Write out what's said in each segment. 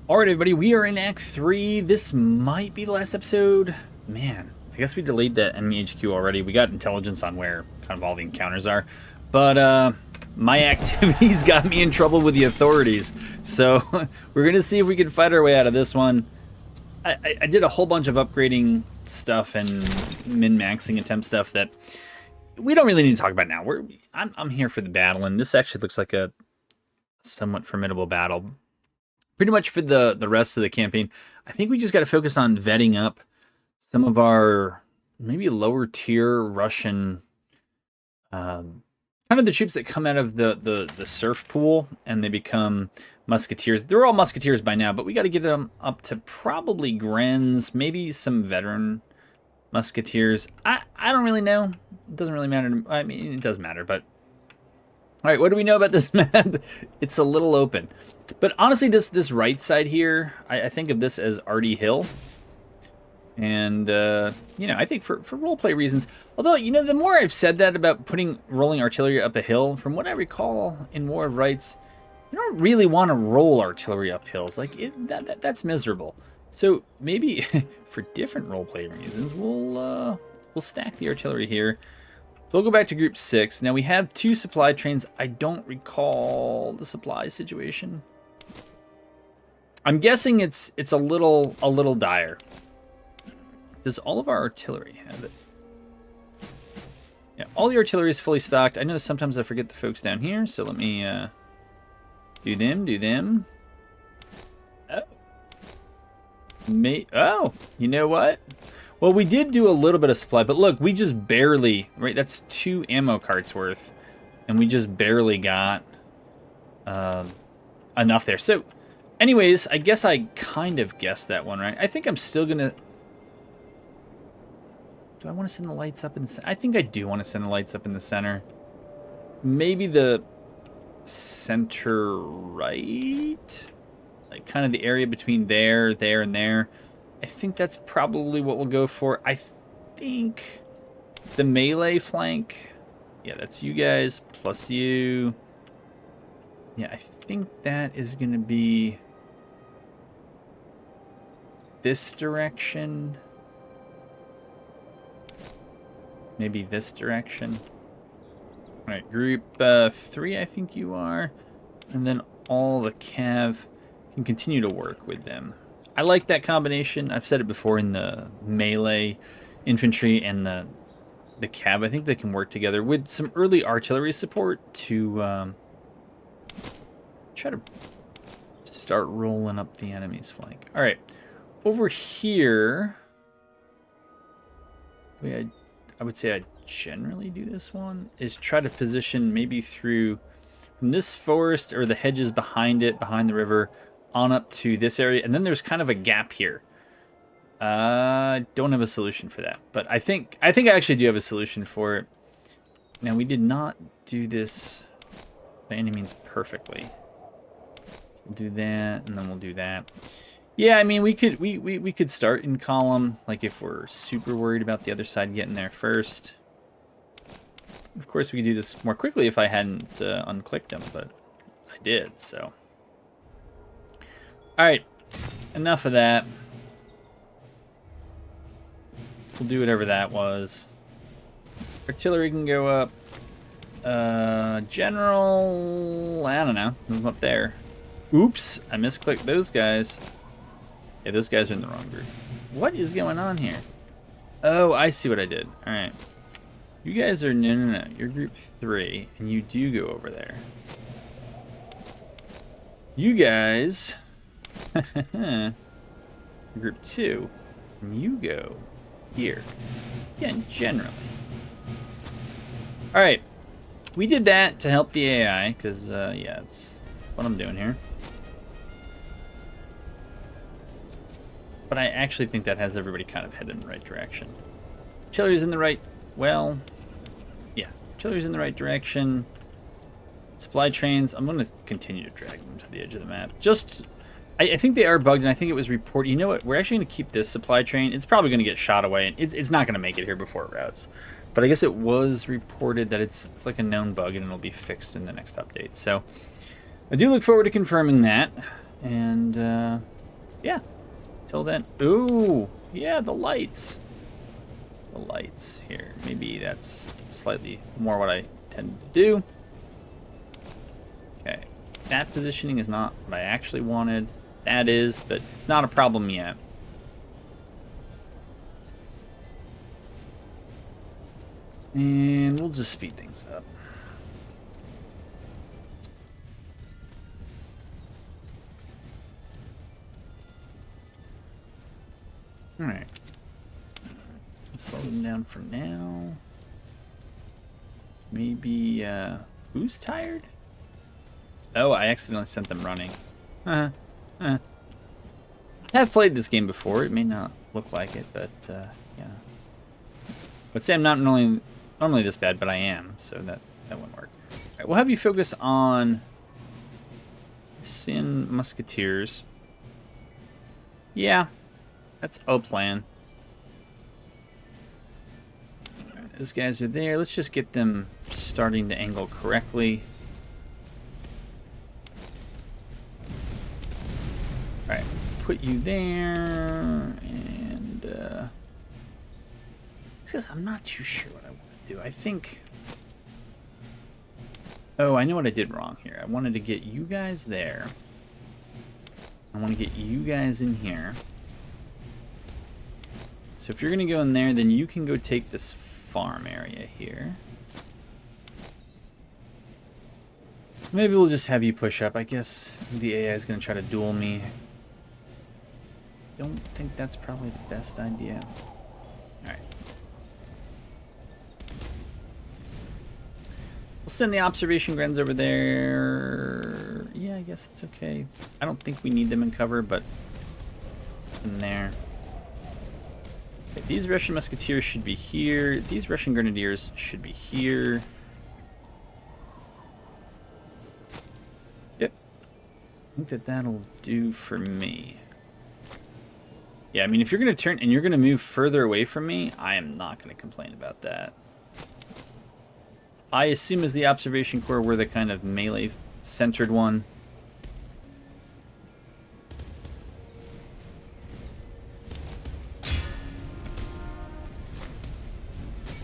All right, everybody, we are in Act 3. This might be the last episode. Man, I guess we delayed that enemy HQ already. We got intelligence on where kind of all the encounters are. But my activities got me in trouble with the authorities. So we're going to see if we can fight our way out of this one. I did a whole bunch of upgrading stuff and min-maxing attempt stuff that we don't really need to talk about now. I'm here for the battle, and this actually looks like a somewhat formidable battle. Pretty much for the rest of the campaign, I think we just got to focus on vetting up some of our maybe lower tier Russian, kind of the troops that come out of the surf pool and they become musketeers. They're all musketeers by now, but we got to get them up to probably Grenz, maybe some veteran musketeers. I don't really know. It doesn't really matter. I mean, it does matter, but all right, what do we know about this map? It's a little open. But honestly, this right side here, I think of this as Artie Hill. And, you know, I think for roleplay reasons, although, you know, the more I've said that about putting rolling artillery up a hill, from what I recall in War of Rights, you don't really want to roll artillery up hills. Like, that's miserable. So maybe for different roleplay reasons, we'll stack the artillery here. We'll go back to group 6. Now we have 2 supply trains. I don't recall the supply situation. I'm guessing it's a little dire. Does all of our artillery have it? Yeah, all the artillery is fully stocked. I know sometimes I forget the folks down here, so let me do them. Oh, you know what? Well, we did do a little bit of supply, but look, we just barely, right? That's 2 ammo carts worth, and we just barely got enough there. So, anyways, I guess I kind of guessed that one, right? I think I'm still gonna. Do I want to send the lights up in the center? I think I do want to send the lights up in the center. Maybe the center right? Like kind of the area between there, and there. I think that's probably what we'll go for. I think the melee flank. Yeah, that's you guys plus you. Yeah, I think that is going to be this direction. Maybe this direction. All right, group 3, I think you are. And then all the cav can continue to work with them. I like that combination. I've said it before in the melee infantry and the cav. I think they can work together with some early artillery support to try to start rolling up the enemy's flank. All right, over here, I would say I generally do this one, is try to position maybe through from this forest or the hedges behind it, behind the river, on up to this area. And then there's kind of a gap here. Don't have a solution for that. But I think I actually do have a solution for it. Now, we did not do this by any means perfectly. So we'll do that, and then we'll do that. Yeah, I mean, we could start in column, like if we're super worried about the other side getting there first. Of course, we could do this more quickly if I hadn't unclicked them, but I did, so. All right, enough of that. We'll do whatever that was. Artillery can go up. General, I don't know, move up there. Oops, I misclicked those guys. Yeah, those guys are in the wrong group. What is going on here? Oh, I see what I did. All right. You guys are, no. You're group 3, and you do go over there. You guys, group 2, and you go here. Again, generally. All right. We did that to help the AI, because, yeah, that's what I'm doing here. But I actually think that has everybody kind of headed in the right direction. Artillery's in the right, well, yeah, artillery's in the right direction. Supply trains, I'm going to continue to drag them to the edge of the map. Just, I think they are bugged, and I think it was reported. You know what, we're actually going to keep this supply train. It's probably going to get shot away, and it's not going to make it here before it routes. But I guess it was reported that it's like a known bug, and it'll be fixed in the next update. So I do look forward to confirming that. And Yeah. Till then. Ooh, yeah, the lights. The lights here. Maybe that's slightly more what I tend to do. Okay. That positioning is not what I actually wanted. That is, but it's not a problem yet. And we'll just speed things up. All right. Let's slow them down for now. Maybe, who's tired? Oh, I accidentally sent them running. I have played this game before. It may not look like it, but, yeah. I'd say I'm not normally this bad, but I am, so that wouldn't work. All right, we'll have you focus on Sin Musketeers. Yeah, that's a plan. All right, those guys are there. Let's just get them starting to angle correctly. All right, put you there, and because I'm not too sure what I want to do. I think... Oh, I know what I did wrong here. I wanted to get you guys there. I want to get you guys in here. So if you're going to go in there, then you can go take this farm area here. Maybe we'll just have you push up. I guess the AI is going to try to duel me. Don't think that's probably the best idea. Alright. We'll send the observation grens over there. Yeah, I guess that's okay. I don't think we need them in cover, but in there. Okay, these Russian musketeers should be here. These Russian grenadiers should be here. Yep. I think that'll do for me. Yeah, I mean, if you're going to turn and you're going to move further away from me, I am not going to complain about that. I assume as the observation corps, we're the kind of melee-centered one.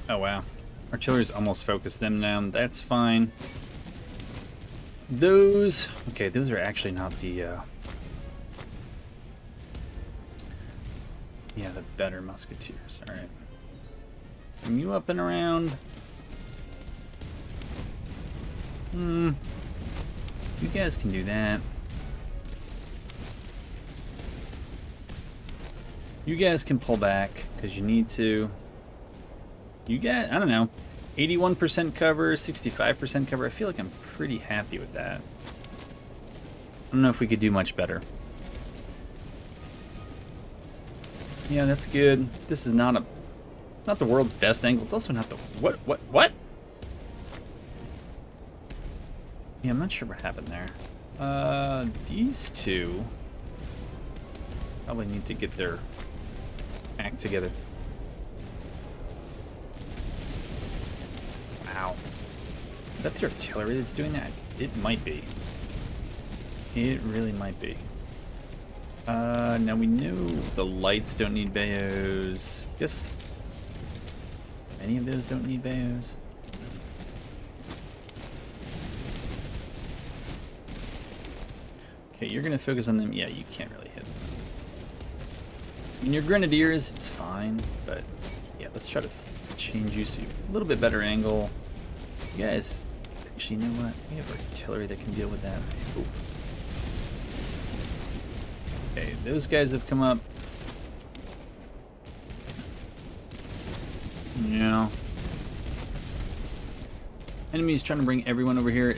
Oh, wow. Artillery's almost focused them down. That's fine. Those... Okay, those are actually not the... Yeah, the better musketeers. Alright. Bring you up and around. You guys can do that. You guys can pull back, because you need to. You guys, I don't know, 81% cover, 65% cover. I feel like I'm pretty happy with that. I don't know if we could do much better. Yeah, that's good. This is not a... It's not the world's best angle. It's also not the... What? Yeah, I'm not sure what happened there. These two probably need to get their act together. Wow. Is that the artillery that's doing that? It might be. It really might be. Now we know the lights don't need bayos. Guess any of those don't need bayos. Okay, you're gonna focus on them. Yeah, you can't really hit them. In your grenadiers, it's fine, but yeah, let's try to change you so you're a little bit better angle. You guys, actually, you know what? We have artillery that can deal with that. Ooh. Okay, those guys have come up. Yeah. Enemy's trying to bring everyone over here.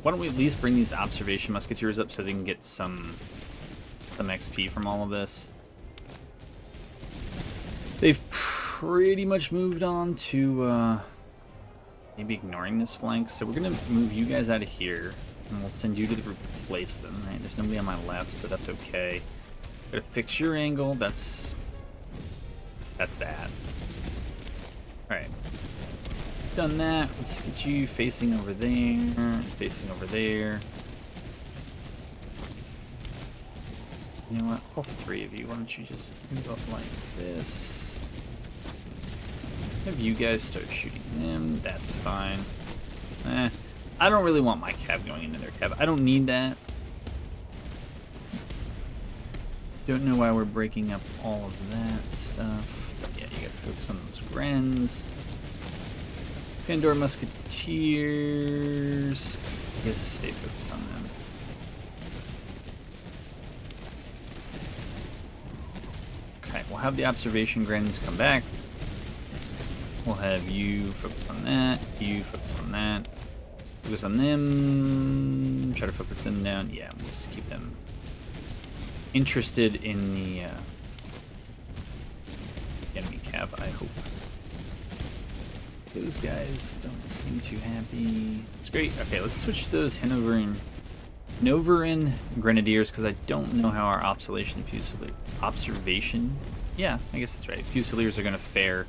Why don't we at least bring these observation musketeers up so they can get some XP from all of this? They've pretty much moved on to maybe ignoring this flank. So we're gonna move you guys out of here, and we'll send you to replace them. Right? There's nobody on my left, so that's okay. Gotta fix your angle. That's that. All right. Done that. Let's get you facing over there, facing over there. You know what? All three of you, why don't you just move up like this? Have you guys start shooting them. That's fine. I don't really want my cab going into their cab. I don't need that. Don't know why we're breaking up all of that stuff. But yeah, you gotta focus on those Grens. Pandora Musketeers. I guess stay focused on them. Okay, we'll have the observation Grens come back. We'll have you focus on that. You focus on that. Focus on them. Try to focus them down. Yeah, we'll just keep them interested in the enemy cav, I hope. Those guys don't seem too happy. It's great. Okay, let's switch to those Novarin Grenadiers, because I don't know how our observation yeah, I guess that's right. Fusiliers are going to fare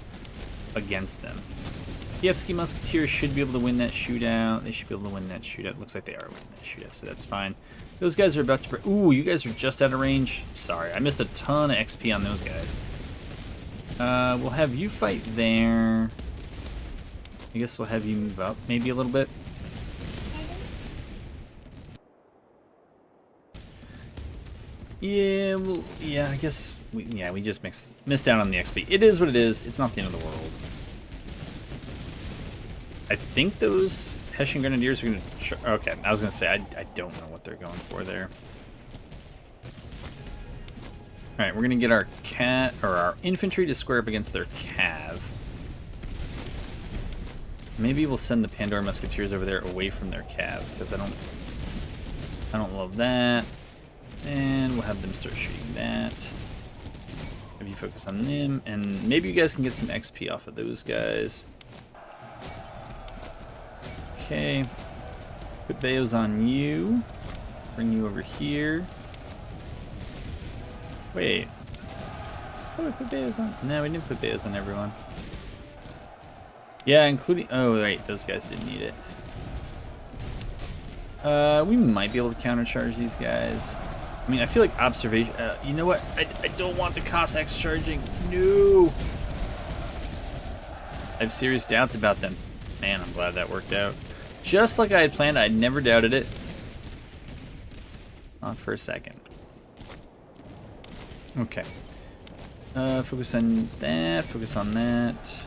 against them. Kievsky Musketeers should be able to win that shootout. They should be able to win that shootout. Looks like they are winning that shootout, so that's fine. Those guys are about to break. Ooh, you guys are just out of range. Sorry, I missed a ton of XP on those guys. We'll have you fight there. I guess we'll have you move up maybe a little bit. Yeah, well, yeah, I guess we just missed out on the XP. It is what it is. It's not the end of the world. I think those Hessian Grenadiers are going to... Okay, I was going to say, I don't know what they're going for there. Alright, we're going to get our our infantry to square up against their cav. Maybe we'll send the Pandora Musketeers over there away from their cav, because I don't love that. And we'll have them start shooting that. Have you focus on them, and maybe you guys can get some XP off of those guys. Okay. Put Bayos on you. Bring you over here. Wait. How did we put Bayos on? No, we didn't put Bayos on everyone. Yeah, including... Oh, right. Those guys didn't need it. We might be able to countercharge these guys. I mean, I feel like observation... you know what? I don't want the Cossacks charging. No! I have serious doubts about them. Man, I'm glad that worked out. Just like I had planned. I never doubted it. Not for a second. Okay. Focus on that. Focus on that.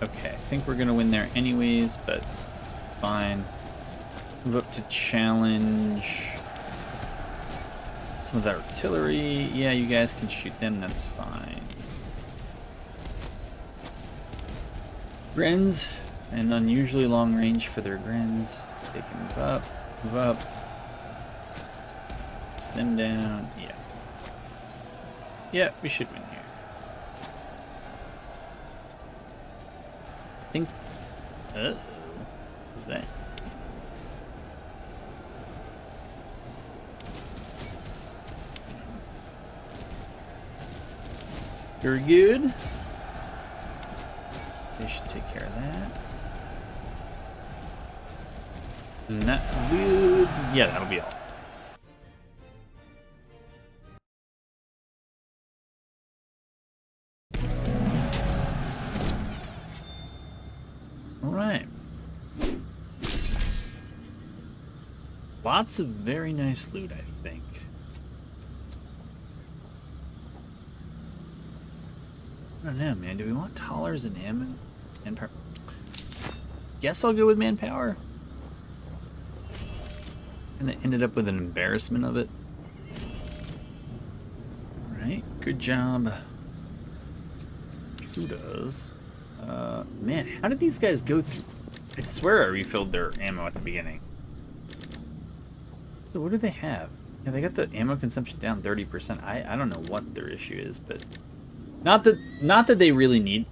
Okay, I think we're going to win there anyways, but fine. Move up to challenge some of that artillery. Yeah, you guys can shoot them. That's fine. Grens, an unusually long range for their Grens. They can move up, move up. Slim down. Yeah. Yeah, we should win here. I think... Uh-oh. Who's that? Very good. They should take care of that. And that would... Yeah, that'll be all. Alright. Lots of very nice loot, I think. I don't know, man. Do we want tollers and ammo? Manpower? Guess I'll go with manpower. And I ended up with an embarrassment of it. Alright, good job. Who does? Man, how did these guys go through? I swear I refilled their ammo at the beginning. So what do they have? Yeah, they got the ammo consumption down 30%. I don't know what their issue is, but not that they really need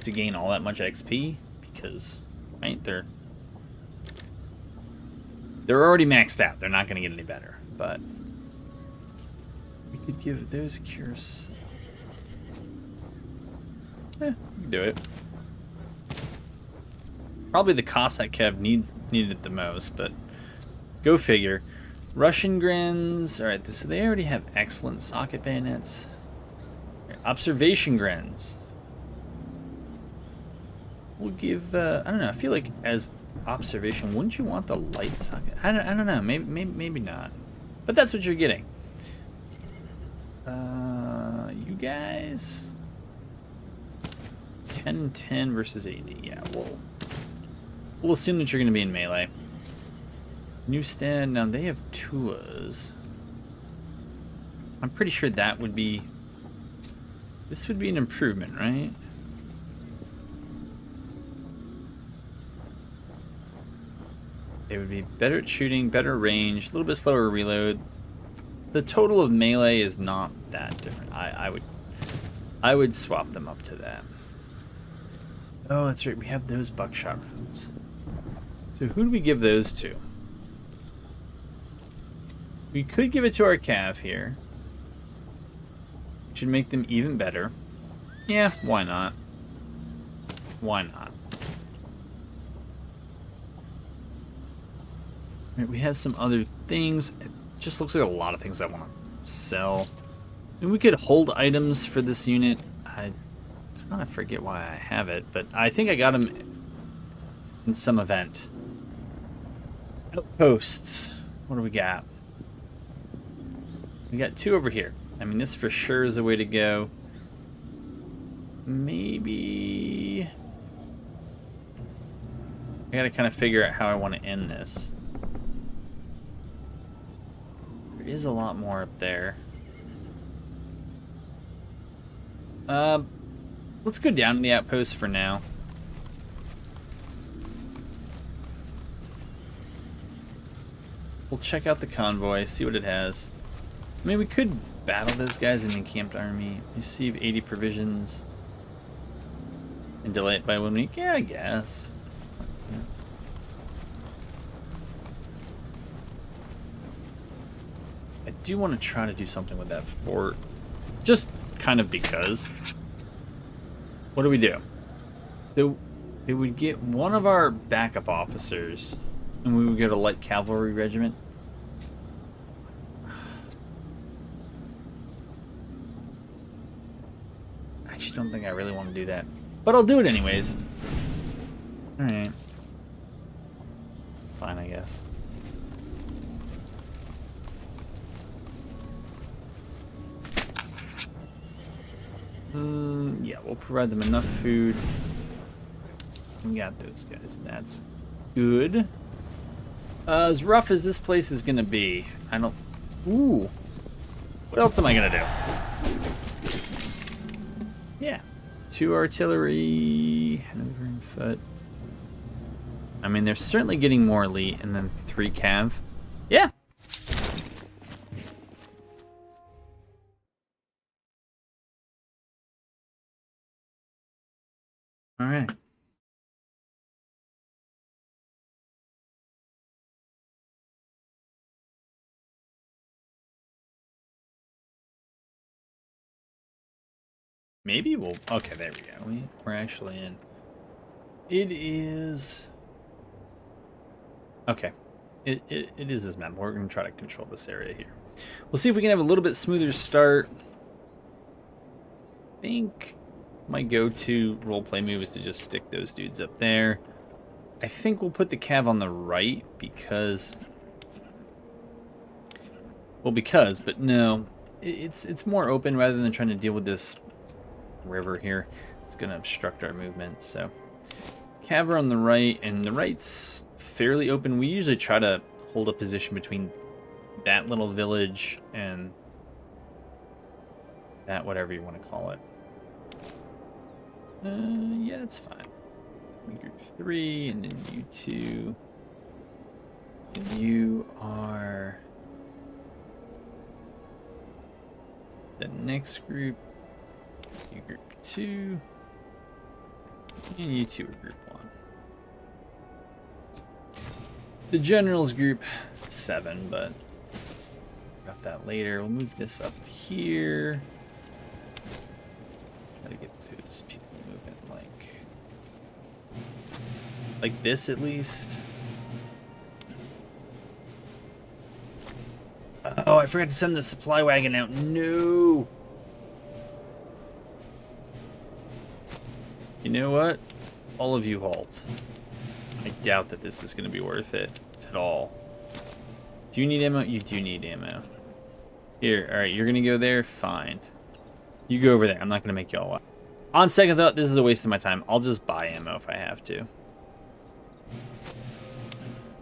to gain all that much XP, because right, they're already maxed out. They're not going to get any better, but we could give those cures. We can do it. Probably the Cossack Cav needed it the most, but Go figure. Russian Grens. Alright, so they already have excellent socket bayonets. Observation Grens. We'll give, I don't know, I feel like as observation, wouldn't you want the light socket? I don't know, maybe not. But that's what you're getting. You guys... 10 and 10 versus 80. Yeah, we'll assume that you're going to be in melee. Newstead, now they have Tulas. I'm pretty sure that would be... This would be an improvement, right? They would be better at shooting, better range, a little bit slower reload. The total of melee is not that different. I would swap them up to that. Oh, that's right. We have those buckshot rounds. So who do we give those to? We could give it to our cav here. Which would make them even better. Yeah, why not? Why not? Right, we have some other things. It just looks like a lot of things I want to sell. And we could hold items for this unit. I kind of forget why I have it, but I think I got them in some event. Outposts. What do we got? We got 2 over here. I mean, this for sure is the way to go. Maybe... I gotta kind of figure out how I want to end this. There is a lot more up there. Let's go down to the outpost for now. We'll check out the convoy, see what it has. I mean, we could battle those guys in the encamped army. Receive 80 provisions. And delay it by 1 week? Yeah, I guess. Yeah. I do want to try to do something with that fort. Just kind of because. What do we do? So, it would get one of our backup officers, and we would get a light cavalry regiment. I just don't think I really want to do that. But I'll do it anyways. Alright. It's fine, I guess. Yeah, we'll provide them enough food. We got those guys. That's good. As rough as this place is gonna be, I don't... Ooh. What else am I gonna do? Yeah. 2 artillery, Hanover and foot. I mean, they're certainly getting more elite, and then 3 cav. Yeah. All right. Maybe we'll... Okay, there we go. We're actually in. It is... Okay. It is this map. We're going to try to control this area here. We'll see if we can have a little bit smoother start. I think my go-to roleplay move is to just stick those dudes up there. I think we'll put the cav on the right because... Well, but no. It's more open rather than trying to deal with this river here. It's going to obstruct our movement, so... Cav are on the right, and the right's fairly open. We usually try to hold a position between that little village and that, whatever you want to call it. Yeah, it's fine. Group 3, and then you 2. And you are the next group. You group 2. And you 2 are group 1. The generals group 7, but got that later. We'll move this up here. Try to get those people moving like this at least. Oh, I forgot to send the supply wagon out. No. You know what? All of you halt. I doubt that this is going to be worth it at all. Do you need ammo? You do need ammo. Here, all right, you're going to go there? Fine. You go over there. I'm not going to make y'all watch. On second thought, this is a waste of my time. I'll just buy ammo if I have to.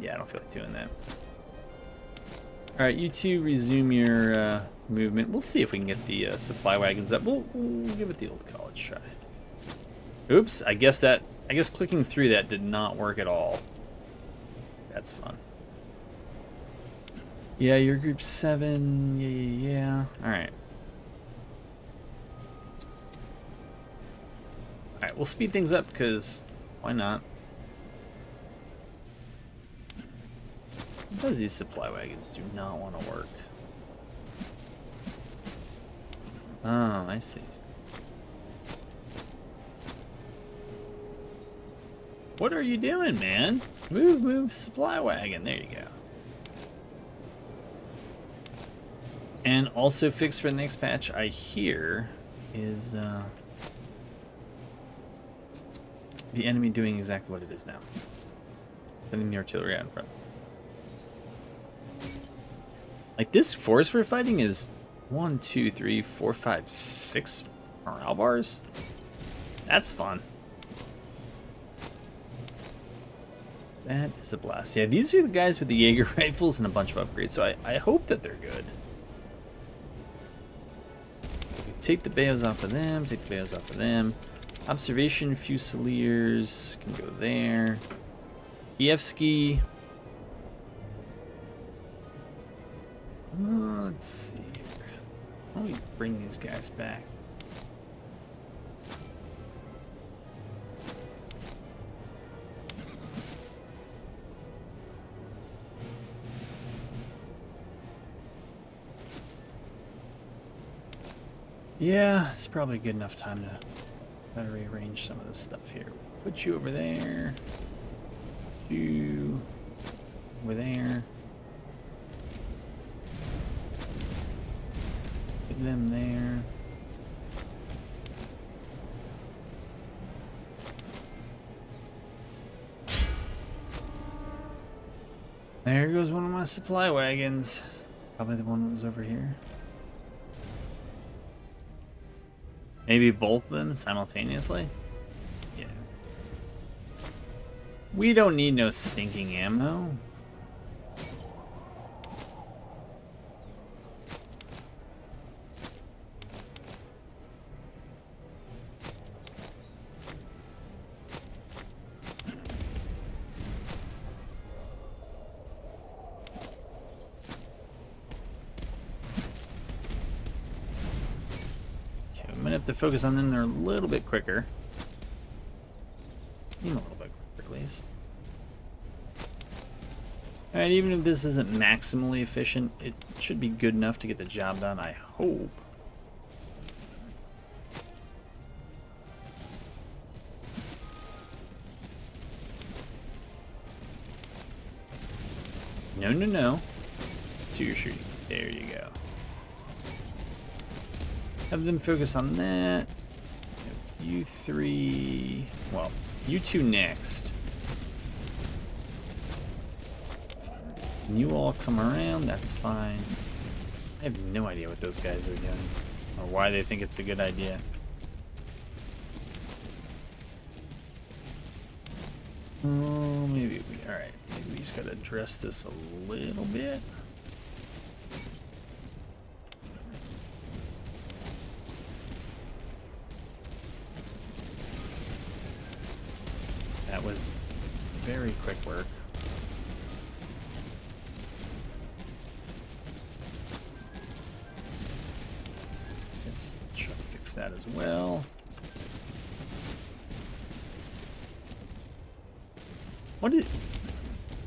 Yeah, I don't feel like doing that. All right, you two resume your movement. We'll see if we can get the supply wagons up. We'll give it the old college try. Oops, I guess clicking through that did not work at all. That's fun. Yeah, you're group 7. Yeah. All right. All right, we'll speed things up because why not? Sometimes these supply wagons do not want to work. Oh, I see. What are you doing, man? Move, supply wagon. There you go. And also fixed for the next patch, I hear, is the enemy doing exactly what it is now. Sending the artillery out in front. Like, this force we're fighting is 1, 2, 3, 4, 5, 6 morale bars. That's fun. That is a blast. Yeah, these are the guys with the Jaeger rifles and a bunch of upgrades, so I hope that they're good. Take the bayos off of them, take the bayos off of them. Observation Fusiliers can go there. Kievsky. Let's see here. Why don't we bring these guys back? Yeah, it's probably a good enough time to try to rearrange some of this stuff here. Put you over there. You over there. Put them there. There goes one of my supply wagons. Probably the one that was over here. Maybe both of them simultaneously? Yeah. We don't need no stinking ammo. I'm gonna have to focus on them. They're a little bit quicker. Even a little bit quicker, at least. Alright, even if this isn't maximally efficient, it should be good enough to get the job done, I hope. No. That's who you're shooting. There you go. Have them focus on that. You three. Well, you two next. And you all come around. That's fine. I have no idea what those guys are doing or why they think it's a good idea. Oh, maybe we. All right. Maybe we just gotta address this a little bit. That was very quick work. Let's try to fix that as well. What is...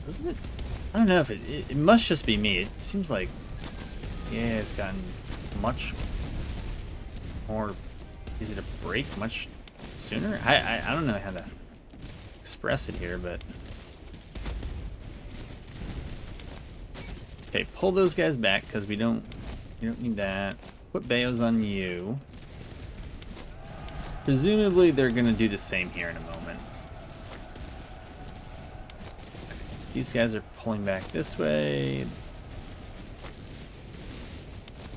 Doesn't it... I don't know if it must just be me. It seems like... Yeah, it's gotten much more easy to break much sooner. I don't know how to express it here, but Okay, pull those guys back because we don't need that. Put Bayos on you. Presumably they're gonna do the same here in a moment. These guys are pulling back this way.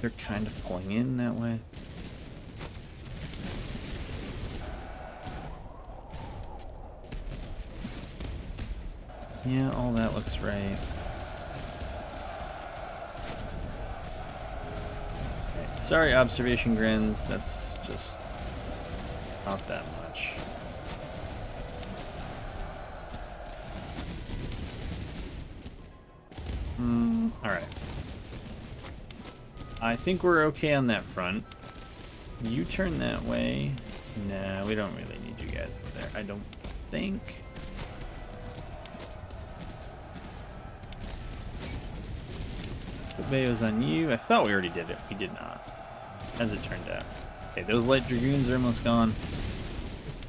They're kind of pulling in that way. Yeah, all that looks right. Okay. Sorry, observation grins. That's just not that much. Alright. I think we're okay on that front. You turn that way. Nah, we don't really need you guys over there. I don't think. Put Bayos on you. I thought we already did it. We did not. As it turned out. Okay, those light dragoons are almost gone.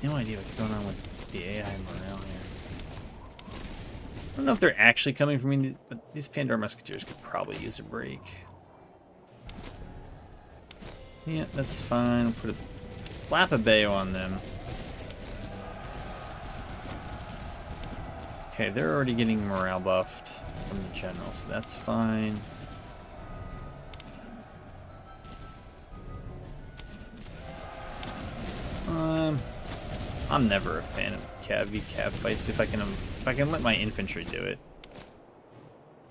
No idea what's going on with the AI morale here. I don't know if they're actually coming from me, but these Pandora Musketeers could probably use a break. Yeah, that's fine. We'll put a slap a Bayo on them. Okay, they're already getting morale buffed from the general, so that's fine. I'm never a fan of cav fights if I can let my infantry do it.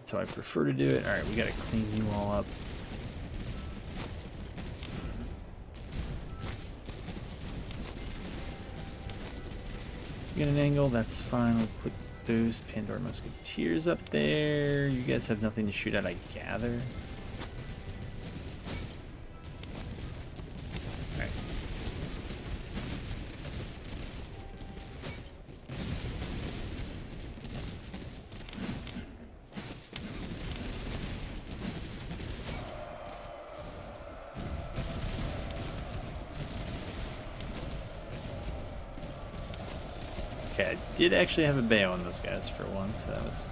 So I prefer to do it. All right, we gotta clean you all up. Get an angle, that's fine. We'll put those Pandora Musketeers up there. You guys have nothing to shoot at, I gather. Alright. Okay, I did actually have a Bayo on those guys for once. So that was...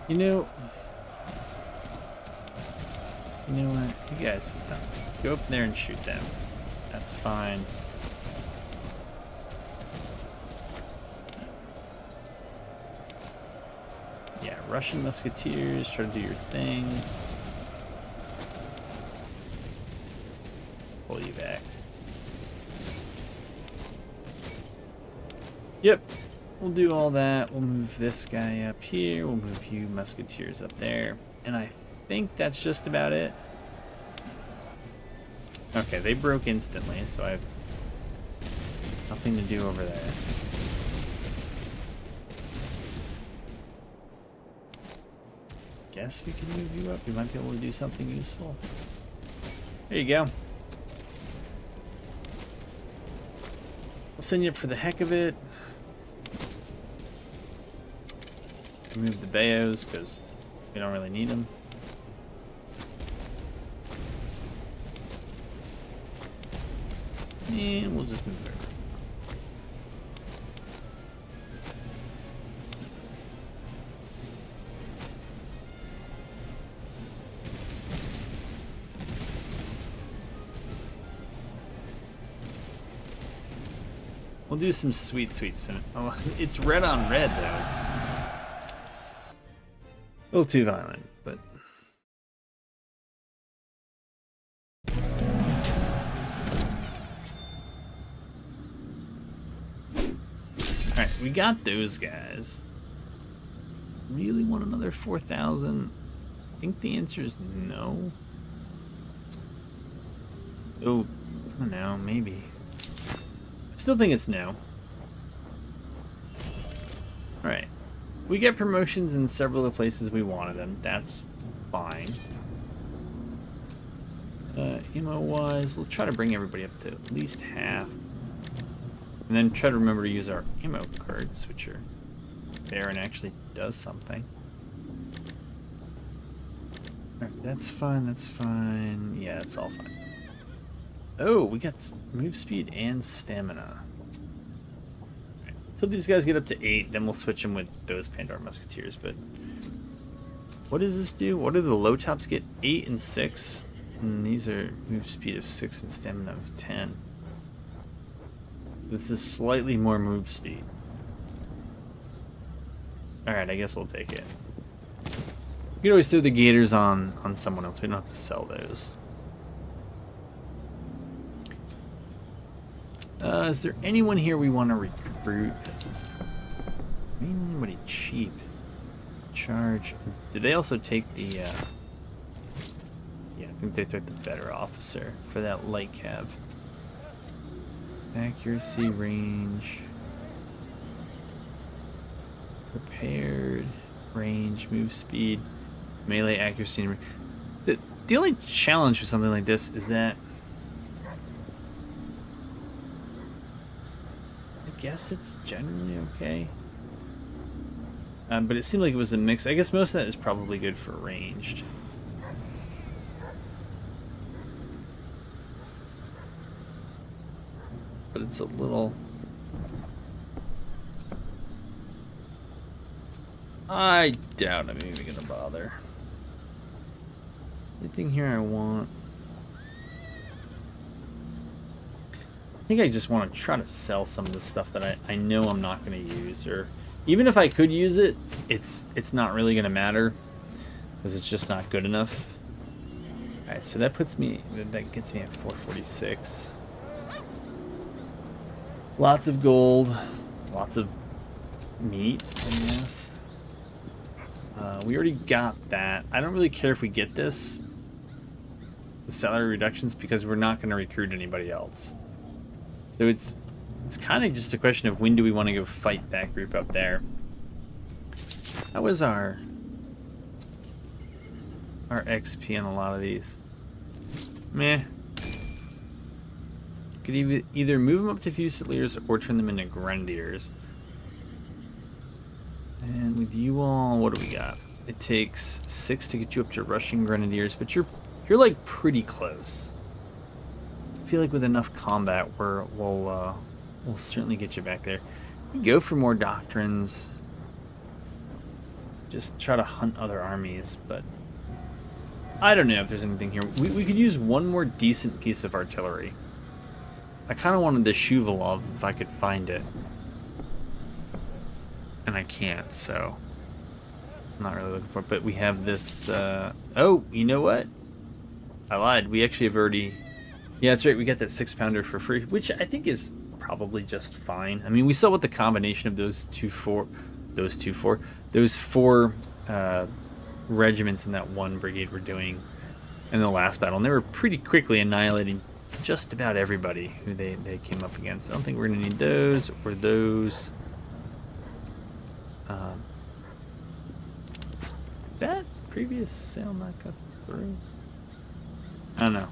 You know what? You guys go up there and shoot them. That's fine. Yeah, Russian Musketeers, try to do your thing. Pull you back. Yep, we'll do all that. We'll move this guy up here. We'll move you Musketeers up there. And I think that's just about it. Okay, they broke instantly, so I have nothing to do over there. Guess we can move you up. We might be able to do something useful. There you go. We'll send you up for the heck of it. Remove the Bayos because we don't really need them. And we'll just move over. We'll do some sweet cinema. Oh, it's red on red though. It's a little too violent, but alright, we got those guys. Really want another 4,000? I think the answer is no. Oh, I don't know, maybe. I still think it's no. Alright. We get promotions in several of the places we wanted them. That's fine. Ammo-wise, we'll try to bring everybody up to at least half. And then try to remember to use our ammo cards, which are there and actually does something. Alright, that's fine, that's fine. Yeah, that's all fine. Oh, we got move speed and stamina. Right. So these guys get up to 8, then we'll switch them with those Pandora Musketeers, but What does this do? What do the low tops get? 8 and 6. And these are move speed of 6 and stamina of 10. So this is slightly more move speed. Alright, I guess we'll take it. You can always throw the gators on someone else. We don't have to sell those. Is there anyone here we want to recruit? I mean, anybody cheap? Charge. Did they also take the... Yeah, I think they took the better officer for that light cav. Accuracy, range... Prepared, range, move speed, melee accuracy. The only challenge with something like this is that I guess it's generally okay. But it seemed like it was a mix. I guess most of that is probably good for ranged. But it's a little... I doubt I'm even gonna bother. Anything here I want? I think I just want to try to sell some of the stuff that I know I'm not going to use, or even if I could use it, it's not really going to matter because it's just not good enough. All right, so that gets me at 446. Lots of gold, lots of meat, I guess. We already got that. I don't really care if we get this, the salary reductions, because we're not going to recruit anybody else. So it's kind of just a question of when do we want to go fight that group up there. How was our XP on a lot of these? Meh. Could either move them up to Fusiliers or turn them into Grenadiers. And with you all, what do we got? It takes 6 to get you up to Russian Grenadiers, but you're like pretty close. I feel like with enough combat, we'll certainly get you back there. We go for more doctrines. Just try to hunt other armies, but I don't know if there's anything here. We could use one more decent piece of artillery. I kind of wanted the Shuvalov if I could find it. And I can't, so I'm not really looking for it. But we have this, oh, you know what? I lied. We actually have already... Yeah, that's right. We got that 6-pounder for free, which I think is probably just fine. I mean, we saw what the combination of those four regiments in that one brigade were doing in the last battle, and they were pretty quickly annihilating just about everybody who they came up against. I don't think we're going to need those or those. Did that previous sale not go through? I don't know.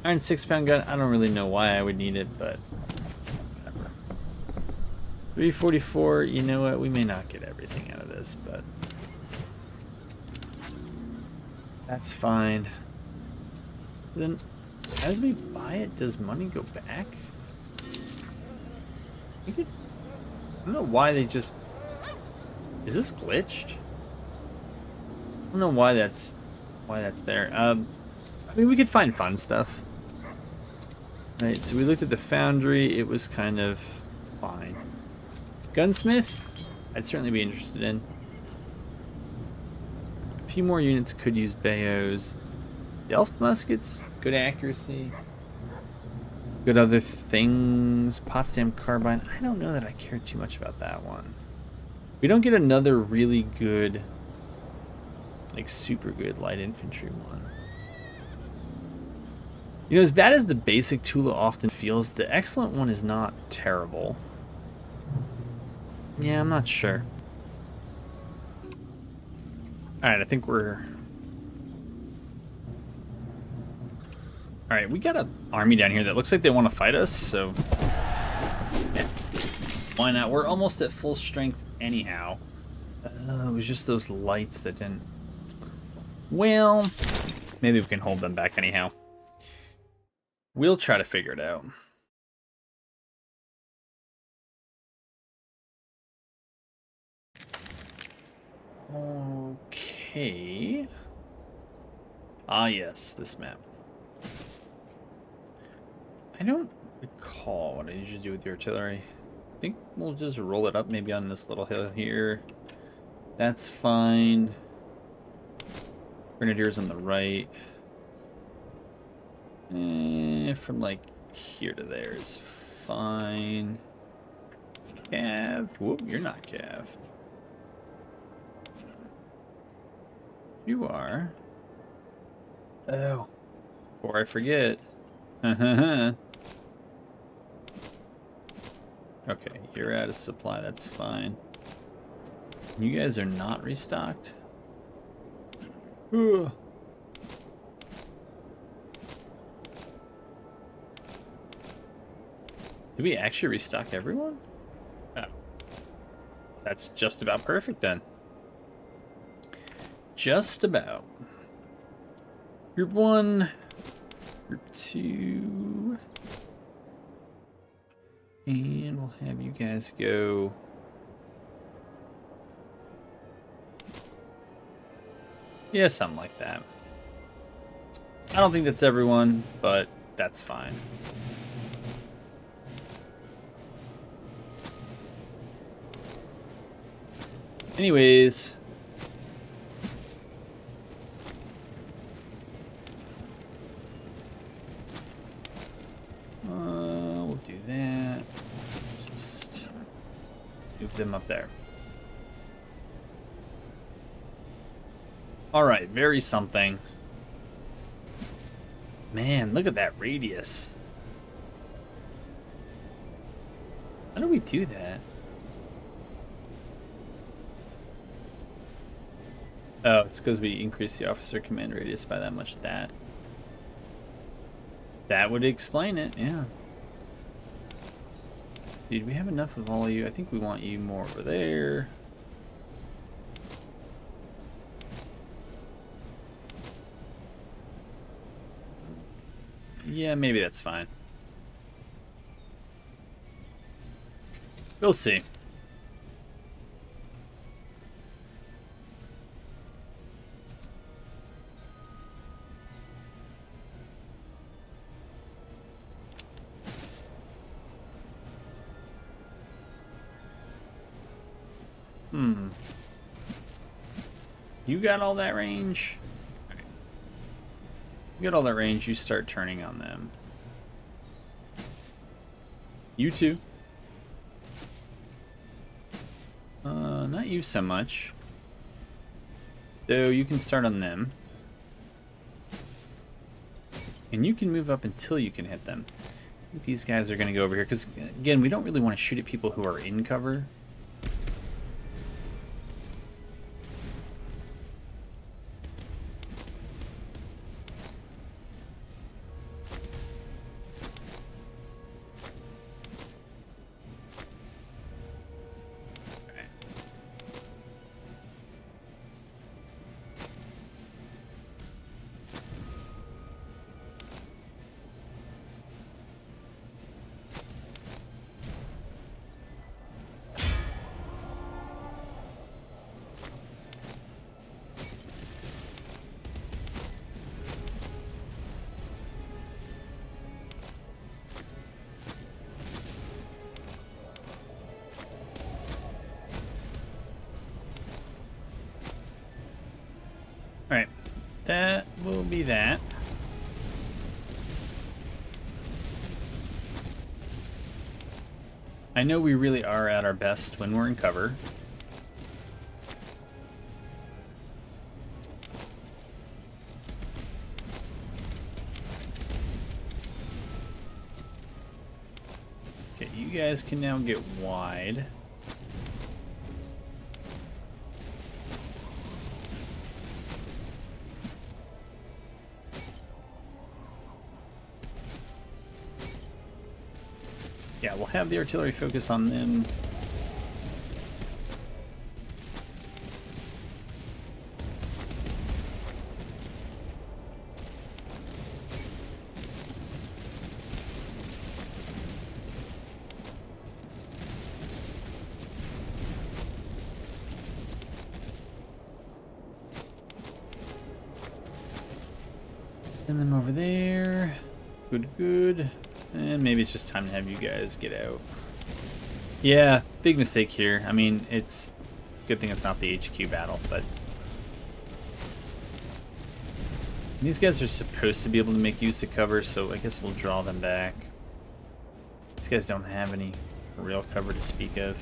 Iron 6-pound gun, I don't really know why I would need it, but whatever. 344, you know what? We may not get everything out of this, but that's fine. Then, as we buy it, does money go back? I don't know why they just... Is this glitched? I don't know why that's there. I mean, we could find fun stuff. Right, so we looked at the foundry. It was kind of fine. Gunsmith, I'd certainly be interested in. A few more units could use Bayos. Delft muskets, good accuracy. Good other things. Potsdam carbine. I don't know that I care too much about that one. We don't get another really good, like super good light infantry one. You know, as bad as the basic Tula often feels, the excellent one is not terrible. Yeah, I'm not sure. Alright, I think we're... Alright, we got an army down here that looks like they want to fight us, so... Yeah. Why not? We're almost at full strength anyhow. It was just those lights that didn't... Well, maybe we can hold them back anyhow. We'll try to figure it out. Okay. Ah, yes, this map. I don't recall what I usually do with the artillery. I think we'll just roll it up maybe on this little hill here. That's fine. Grenadiers on the right. From like here to there is fine. Cav. Whoop, you're not Cav. You are. Oh. Before I forget. Okay, you're out of supply. That's fine. You guys are not restocked? Ugh. Did we actually restock everyone? Oh. That's just about perfect then. Just about. Group 1. Group 2. And we'll have you guys go. Yeah, something like that. I don't think that's everyone, but that's fine. Anyways. We'll do that. Just move them up there. Alright, very something. Man, look at that radius. How do we do that? Oh, it's because we increased the officer command radius by that much. That would explain it, yeah. Dude, we have enough of all of you. I think we want you more over there. Yeah, maybe that's fine. We'll see. You got all that range? Okay. You got all that range, you start turning on them. You too. Not you so much. Though you can start on them. And you can move up until you can hit them. I think these guys are going to go over here, because, again, we don't really want to shoot at people who are in cover. Alright, that will be that. I know we really are at our best when we're in cover. Okay, you guys can now get wide. Yeah, we'll have the artillery focus on them. Send them over there. Good, good. And maybe it's just time to have you guys get out. Yeah, big mistake here. I mean, it's a good thing it's not the HQ battle, but these guys are supposed to be able to make use of cover, so I guess we'll draw them back. These guys don't have any real cover to speak of.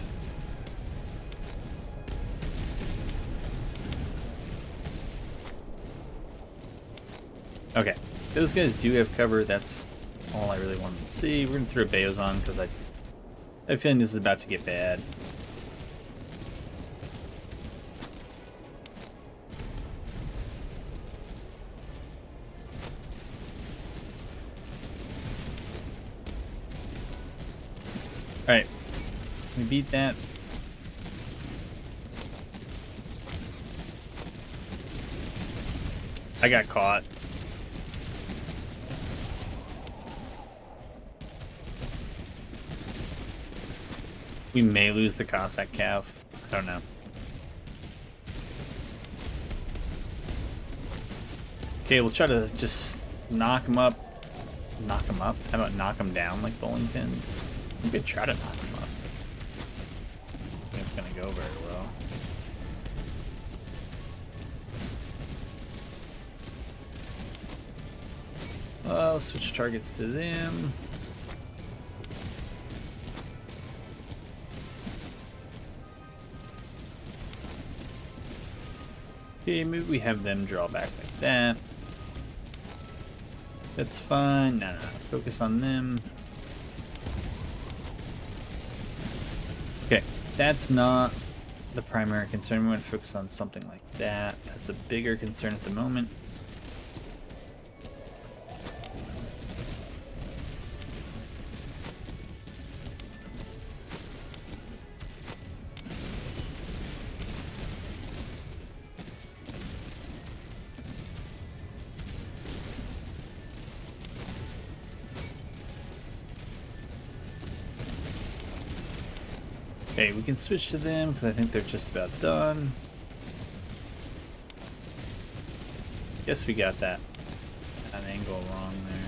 Okay, those guys do have cover. That's all I really wanted to see. We're gonna throw Bayos on because I have a feeling this is about to get bad. Alright, we beat that. I got caught. We may lose the Cossack Cav. I don't know. Okay, we'll try to just knock him up. Knock him up? How about knock him down like bowling pins? We could try to knock him up. I don't think it's gonna go very well. Oh, switch targets to them. Okay, maybe we have them draw back like that. That's fine. No, focus on them. Okay, that's not the primary concern. We want to focus on something like that. That's a bigger concern at the moment. Okay, we can switch to them because I think they're just about done. Guess we got that an angle wrong there.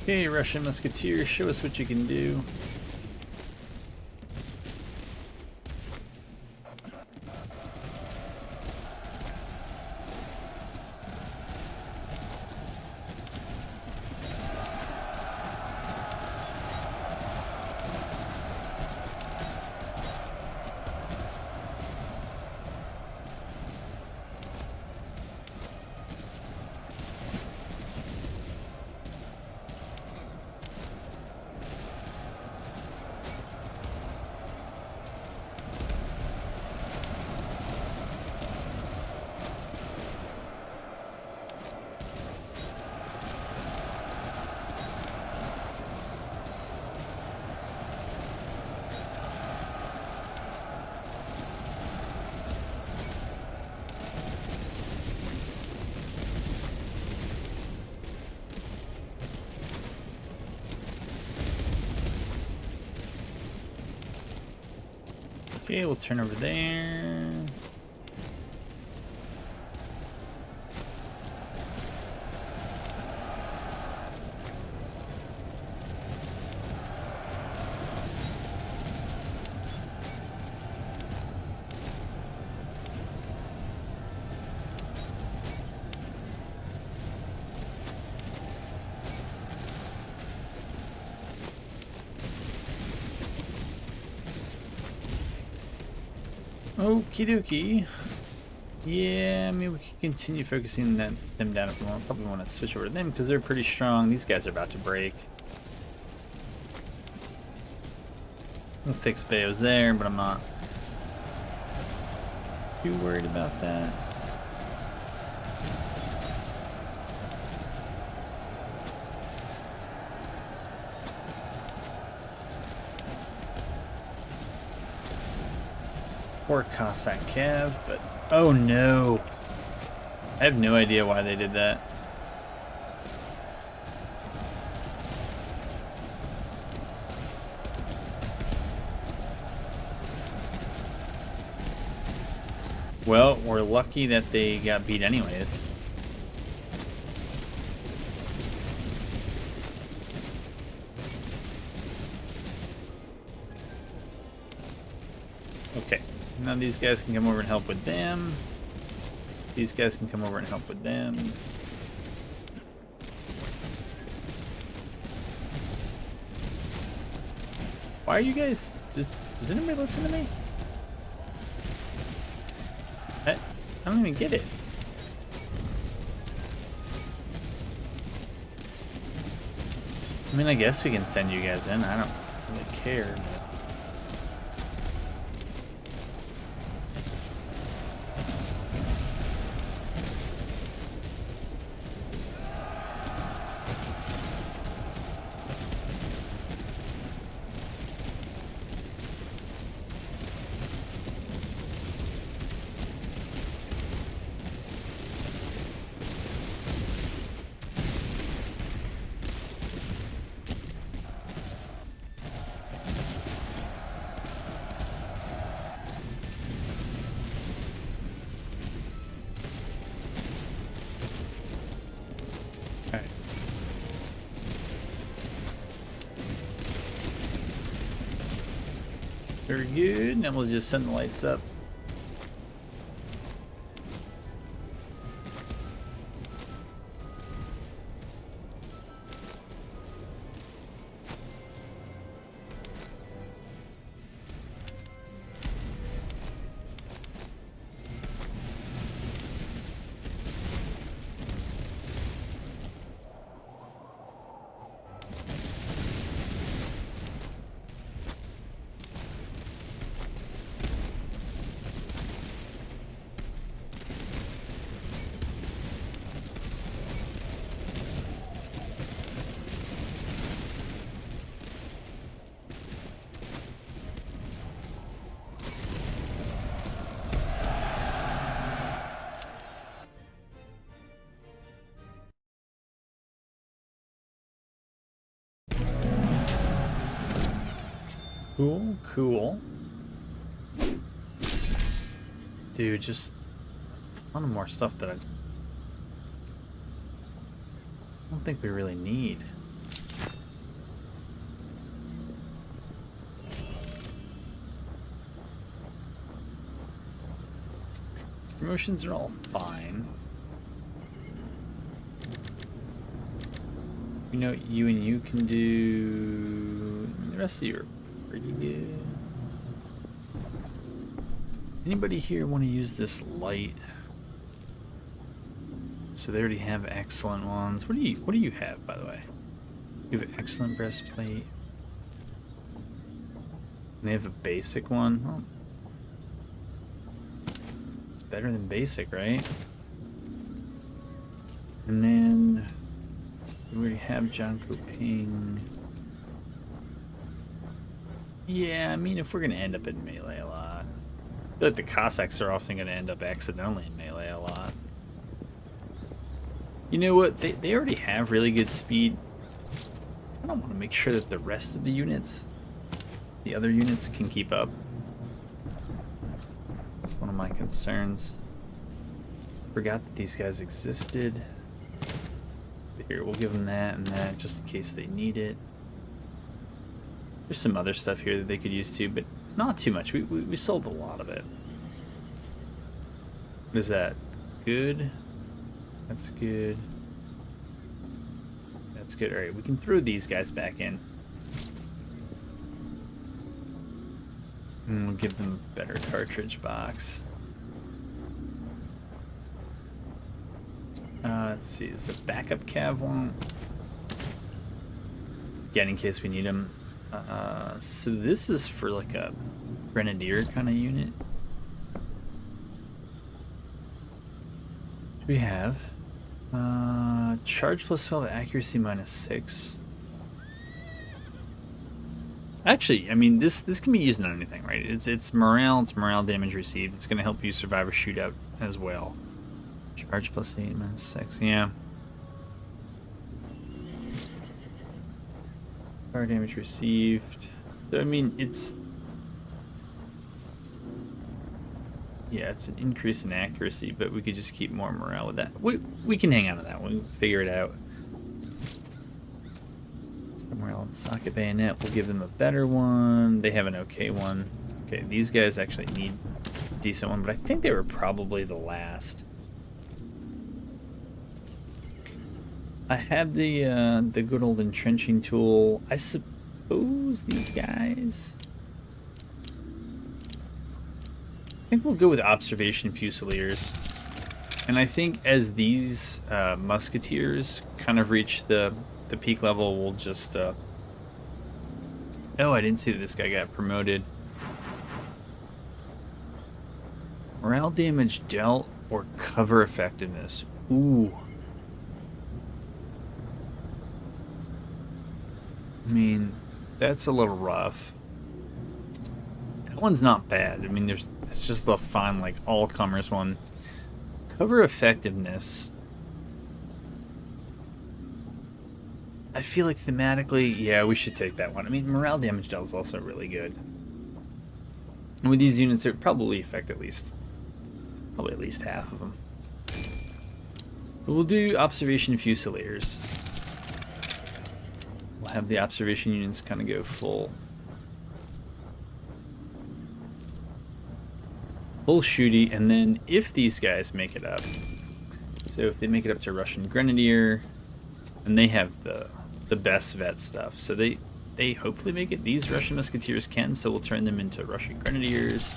Okay, Russian Musketeers, show us what you can do. Okay, we'll turn over there. Okie dokie. Yeah, maybe we can continue focusing them down if we want. Probably want to switch over to them because they're pretty strong. These guys are about to break. We'll fix Bayos there, but I'm not too worried about that. Poor Cossack Cav, but oh no. I have no idea why they did that. Well, we're lucky that they got beat anyways. Okay, now these guys can come over and help with them. These guys can come over and help with them. Why are you guys just... Does anybody listen to me? I don't even get it. I mean, I guess we can send you guys in. I don't really care. Alright. Very good. Now we'll just send the lights up. Cool, cool. Dude, just a ton of more stuff that I don't think we really need. Promotions are all fine. You know, you and you can do... The rest of you are pretty good. Anybody here want to use this light? So they already have excellent ones. What do you have, by the way? You have an excellent breastplate. And they have a basic one. Oh. It's better than basic, right? And then we already have Jonko Ping. Yeah, I mean, if we're gonna end up in melee a lot, I feel like the Cossacks are often gonna end up accidentally in melee a lot. You know what? They already have really good speed. I don't want to make sure that the rest of the units, the other units, can keep up. That's one of my concerns. Forgot that these guys existed. But here, we'll give them that and that just in case they need it. There's some other stuff here that they could use too, but not too much. We sold a lot of it. What is that? Good. That's good. That's good. Alright, we can throw these guys back in. And we'll give them a better cartridge box. Let's see, is the backup cav one? Again, in case we need them. So this is for like a grenadier kind of unit. What do we have? Charge plus 12, accuracy minus 6. Actually, I mean, this can be used on anything, right? It's morale damage received. It's going to help you survive a shootout as well. Charge plus 8 minus 6, yeah. Fire damage received. So, I mean, it's... Yeah, it's an increase in accuracy, but we could just keep more morale with that. We can hang on to that one. We'll figure it out. Somewhere else, socket bayonet. We'll give them a better one. They have an okay one. Okay, these guys actually need a decent one, but I think they were probably the last. I have the good old entrenching tool. I suppose these guys. I think we'll go with observation fusiliers. And I think as these musketeers kind of reach the peak level, we'll just... Oh, I didn't see that this guy got promoted. Morale damage dealt or cover effectiveness. Ooh. I mean, that's a little rough. That one's not bad. I mean, it's just a fun, like, all-comers one. Cover effectiveness. I feel like thematically, yeah, we should take that one. I mean, morale damage dealt is also really good. And with these units, it would probably affect probably at least half of them. But we'll do observation fusiliers. We'll have the observation units kind of go full shooty, and then if these guys make it up, so if they make it up to Russian Grenadier, and they have the best vet stuff, so they hopefully make it. These Russian Musketeers can, so we'll turn them into Russian Grenadiers.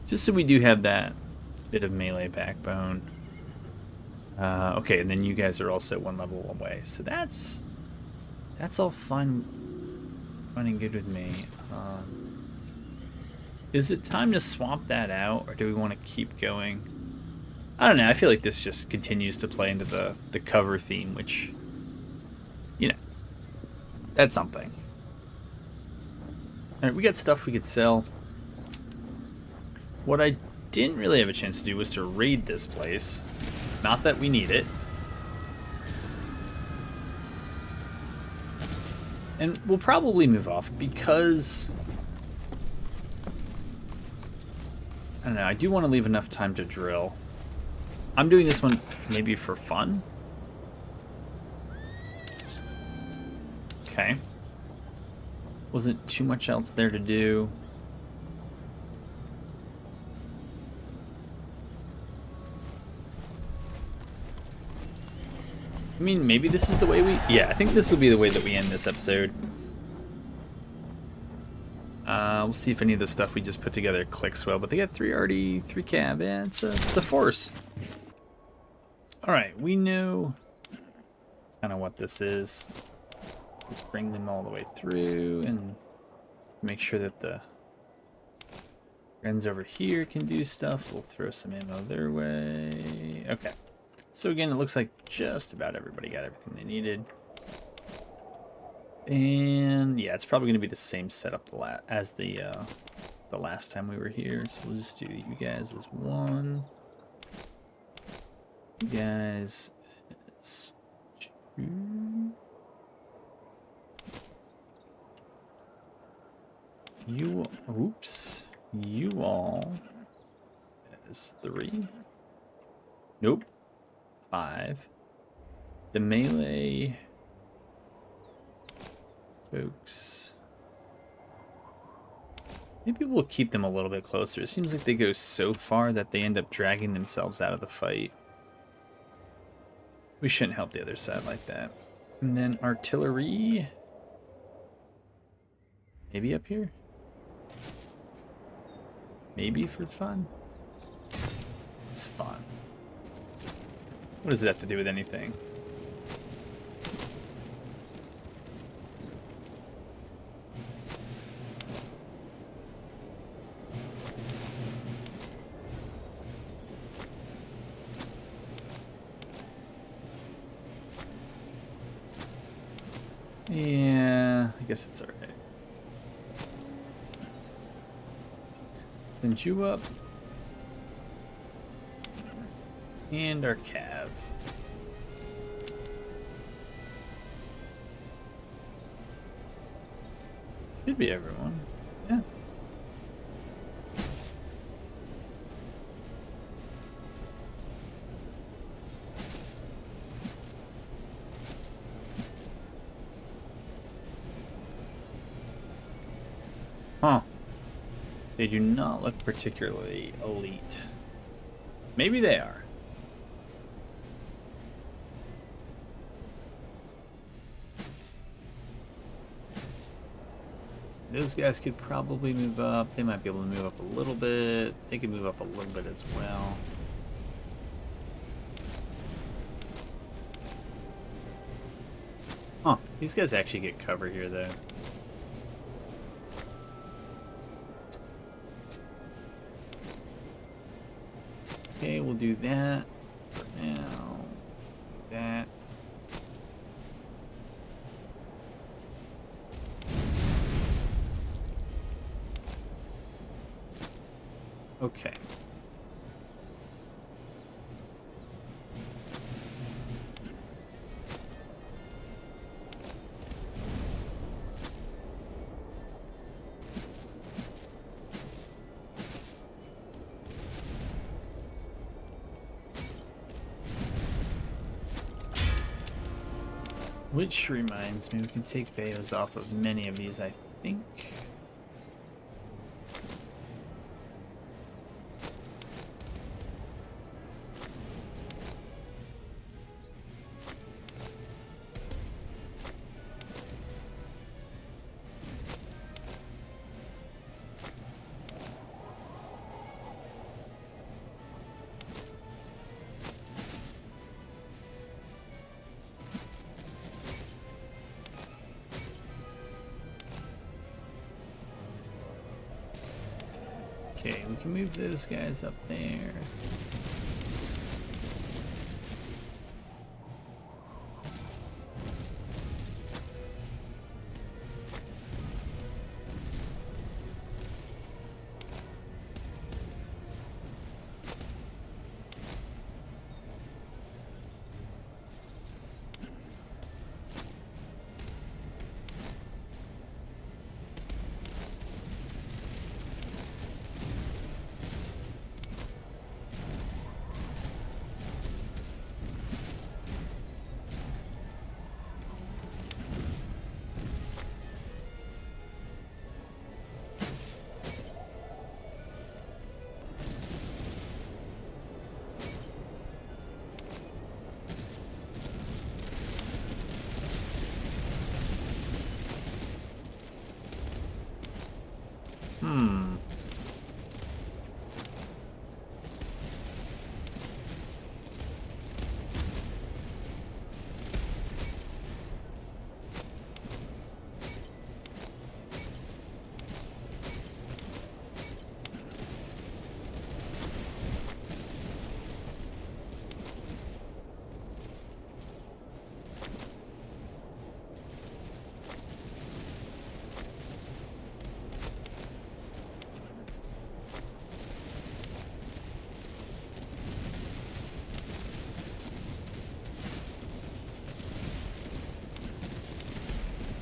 Just so we do have that bit of melee backbone. Okay, and then you guys are also one level away, so that's all fun and good with me. Is it time to swap that out, or do we want to keep going? I don't know. I feel like this just continues to play into the cover theme, which, you know, that's something. All right, we got stuff we could sell. What I didn't really have a chance to do was to raid this place. Not that we need it. And we'll probably move off because... I don't know, I do want to leave enough time to drill. I'm doing this one maybe for fun. Okay. Wasn't too much else there to do. I mean, maybe this is the way we... Yeah, I think this will be the way that we end this episode. We'll see if any of the stuff we just put together clicks well, but they got 3 cav. Yeah, it's a force. Alright, we know kind of what this is. Let's bring them all the way through and make sure that the friends over here can do stuff. We'll throw some ammo their way. Okay. So again, it looks like just about everybody got everything they needed. And yeah, it's probably going to be the same setup as the last time we were here. So we'll just do you guys as 1. You guys as 2. You all as 3. Nope. 5. The melee folks. Maybe we'll keep them a little bit closer. It seems like they go so far that they end up dragging themselves out of the fight. We shouldn't help the other side like that. And then artillery. Maybe up here? Maybe for fun? It's fun. What does it have to do with anything? Yeah, I guess it's alright. Send you up. And our cav. Should be everyone. Yeah. They do not look particularly elite. Maybe they are. Those guys could probably move up. They might be able to move up a little bit. They could move up a little bit as well. Huh, these guys actually get cover here, though. Okay, we'll do that for now. That. Okay. Which reminds me, we can take Bayos off of many of these, I think. Okay, we can move those guys up there.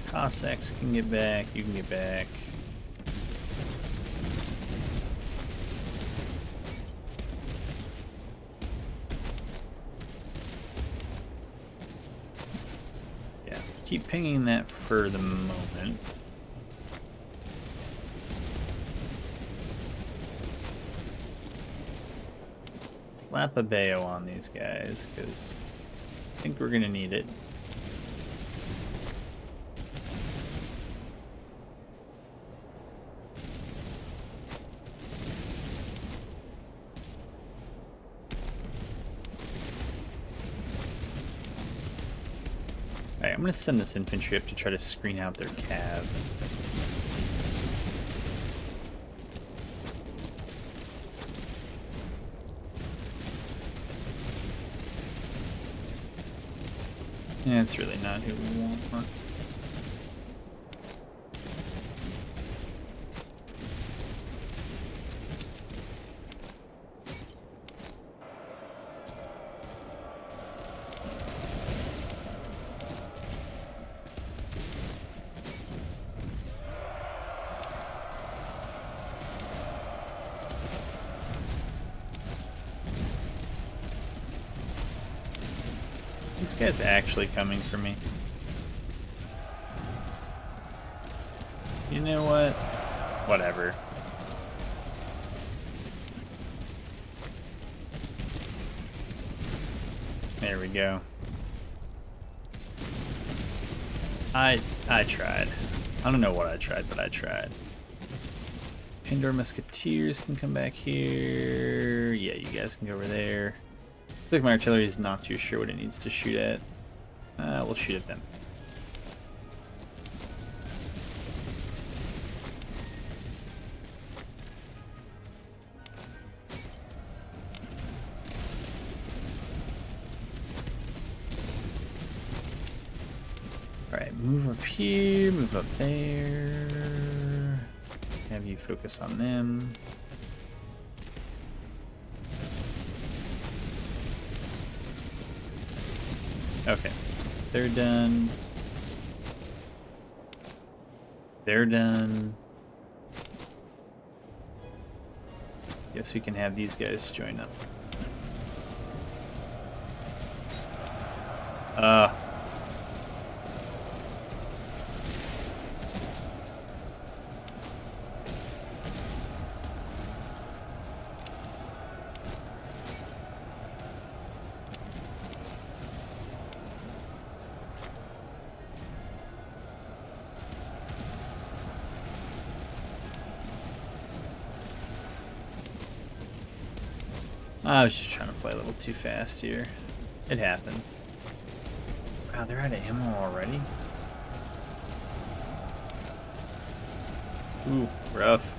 Cossacks can get back, you can get back. Yeah, keep pinging that for the moment. Slap a Bayo on these guys, because I think we're gonna need it. Alright, I'm gonna send this infantry up to try to screen out their cav. Yeah, it's really not who we want, huh? This guy's actually coming for me. You know what? Whatever. There we go. I tried. I don't know what I tried, but I tried. Pandora Musketeers can come back here. Yeah, you guys can go over there. Looks like my artillery is not too sure what it needs to shoot at. We'll shoot at them. Alright, move up here, move up there. Have you focus on them. Okay, they're done. They're done. Guess we can have these guys join up. I was just trying to play a little too fast here. It happens. Wow, they're out of ammo already? Ooh, rough.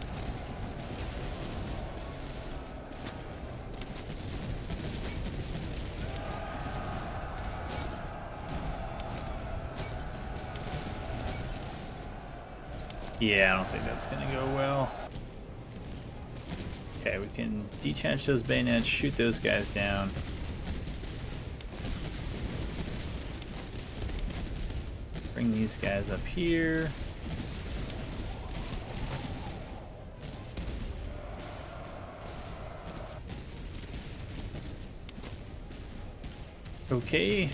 Yeah, I don't think that's gonna go well. Okay, we can detach those bayonets, shoot those guys down. Bring these guys up here. Okay.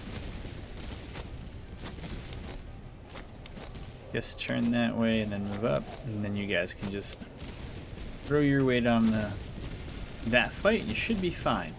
Guess turn that way and then move up, and then you guys can just throw your weight on that fight. You should be fine.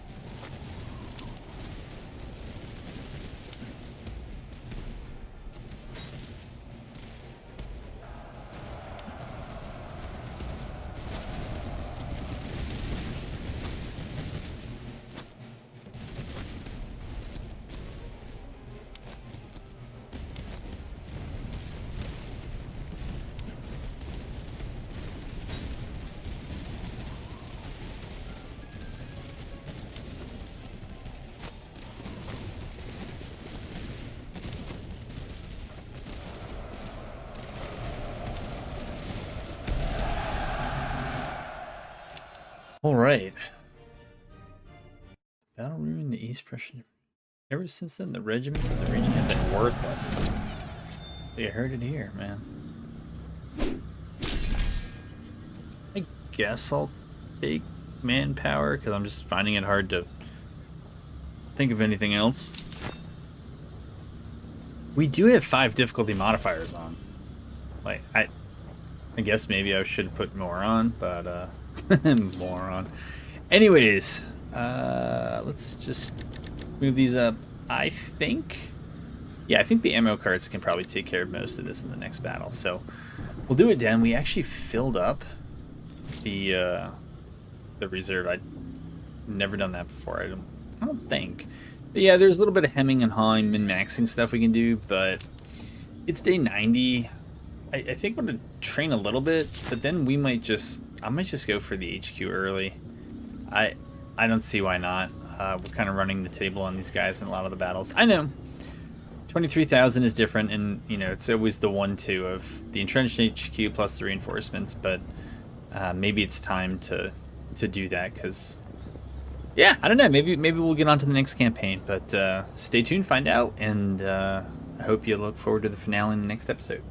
All right. Battle room in the East Prussian. Ever since then, the regiments of the region have been worthless. You heard it here, man. I guess I'll take manpower because I'm just finding it hard to think of anything else. We do have 5 difficulty modifiers on. Like, I guess maybe I should put more on, but moron. Anyways, let's just move these up. I think the ammo carts can probably take care of most of this in the next battle. So we'll do it then. We actually filled up the reserve. I've never done that before. I don't think. But yeah, there's a little bit of hemming and hawing, min-maxing stuff we can do, but it's day 90. I think I'm gonna train a little bit, but then I might just go for the HQ early. I don't see why not. We're kind of running the table on these guys in a lot of the battles. I know 23,000 is different, and you know it's always the 1-2 of the entrenched HQ plus the reinforcements. But maybe it's time to do that because yeah, I don't know. Maybe we'll get on to the next campaign. But stay tuned, find out, and I hope you look forward to the finale in the next episode.